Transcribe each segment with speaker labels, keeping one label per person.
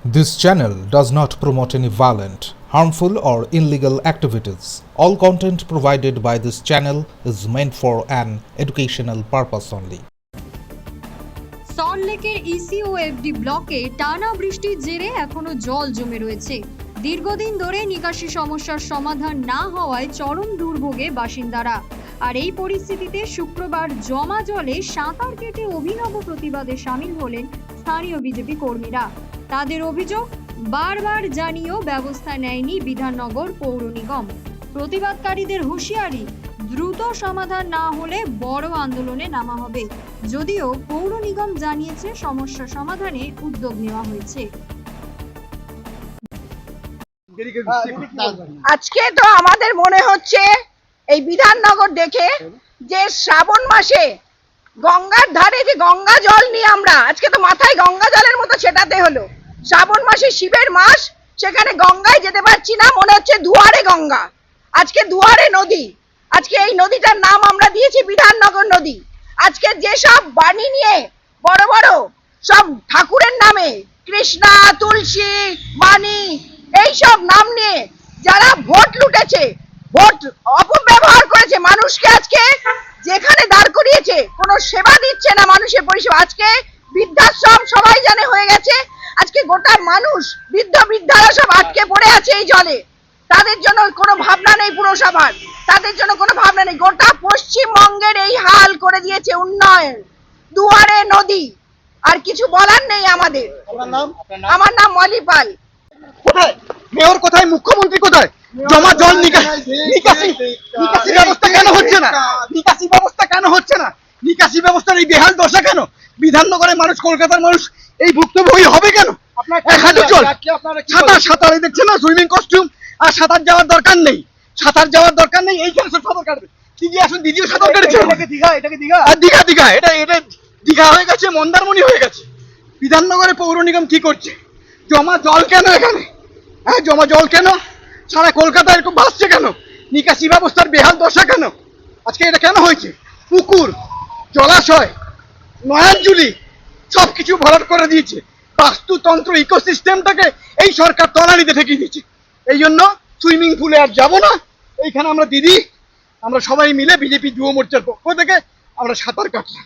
Speaker 1: This channel does not promote any violent, harmful, or illegal activities. All content provided by this channel is meant for an educational purpose only.
Speaker 2: সল্টলেকের EC ও FD ব্লকে টানা বৃষ্টির জেরে এখনো জল জমে রয়েছে। দীর্ঘদিন ধরে নিকাশি সমস্যার সমাধান না হওয়ায় চরম দুর্ভোগে বাসিন্দারা। আর এই পরিস্থিতিতে শুক্রবার জমা জলে সাঁতার কেটে অভিনব প্রতিবাদে সামিল হলেন স্থানীয় বিজেপি কর্মীরা। তাদের অভিযোগ, বারবার জানিয়েও ব্যবস্থা নেয়নি বিধাননগর পৌর নিগম। প্রতিবাদকারীদের হুঁশিয়ারি, দ্রুত সমাধান না হলে বড় আন্দোলনে নামা হবে। যদিও পৌর নিগম জানিয়েছে সমস্যা সমাধানে উদ্যোগ নেওয়া হয়েছে।
Speaker 3: আজকে তো আমাদের মনে হচ্ছে এই বিধাননগর দেখে যে শ্রাবণ মাসে গঙ্গার ধারে যে গঙ্গা জল নিয়ে আমরা আজকে তো মাথায় গঙ্গা জলের মতো ছেটাতে হলো। শ্রাবণ মাসে শিবের মাস, সেখানে গঙ্গায় যেতে পারছি না, মনে হচ্ছে দুয়ারে গঙ্গা, আজকে দুয়ারে নদী। আজকে এই নদীটার নাম আমরা দিয়েছি বিধাননগর নদী। আজকে যেসব বাণী নিয়ে বড় বড় সব ঠাকুরের নামে কৃষ্ণা, তুলসী, বাণী এইসব নাম নিয়ে যারা ভোট লুটেছে, ভোট অপব্যবহার করেছে, মানুষকে আজকে যেখানে দাঁড় করিয়েছে কোনো সেবা দিচ্ছে না, মানুষের পরিষেবা। আজকে বৃদ্ধাশ্রম সবাই জানে হয়ে গেছে। আজকে গোটা মানুষ বৃদ্ধারা সব আটকে পড়ে আছে এই জলে। তাদের জন্য কোনো ভাবনা নেই পুরসভার, তাদের জন্য কোনো ভাবনা নেই। গোটা পশ্চিমবঙ্গের এই হাল করে দিয়েছে উন্নয়ন, দুয়ারে নদী। আর কিছু বলার নেই আমাদের। আমার নাম মলি পাল।
Speaker 4: কোথায় মেয়র, কোথায় মুখ্যমন্ত্রী, কোথায় জমা জল নিকাশি ব্যবস্থা কেন হচ্ছে না? নিকাশি ব্যবস্থা কেন হচ্ছে না? নিকাশি ব্যবস্থার এই বেহাল দশা কেন? বিধাননগরের মানুষ, কলকাতার মানুষ এই ভুক্তভোগী হবে কেন? সাঁতার দেখছে না, সুইমিং কস্টিউম, আর সাঁতার যাওয়ার দরকার নেই, এইখানে সব সাঁতার কাটবে। দিদি আসুন, দিদিও সাঁতার কেটেছে। দীঘা এটা দীঘা হয়ে গেছে, মন্দারমণি হয়ে গেছে। বিধাননগরে পৌর নিগম কি করছে? জমা জল কেন এখানে? হ্যাঁ, জমা জল কেন? সারা কলকাতা এরকম ভাসছে কেন? নিকাশি ব্যবস্থার বেহাল দশা কেন? আজকে এটা কেন হয়েছে? পুকুর, জলাশয়, নয়াঞ্জলি সবকিছু ভরাট করে দিয়েছে। বাস্তুতন্ত্র, ইকোসিস্টেমটাকে এই সরকার তলানিতে ঠেকিয়ে দিয়েছে। এই জন্য সুইমিং পুলে আর যাবো না। এইখানে আমরা দিদি, আমরা সবাই মিলে বিজেপি যুব মোর্চার পক্ষ থেকে আমরা সাঁতার কাটলাম।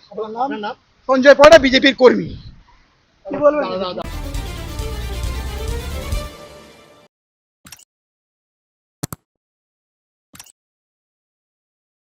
Speaker 4: সঞ্জয় পড়া, বিজেপির কর্মী। কি বলবেন?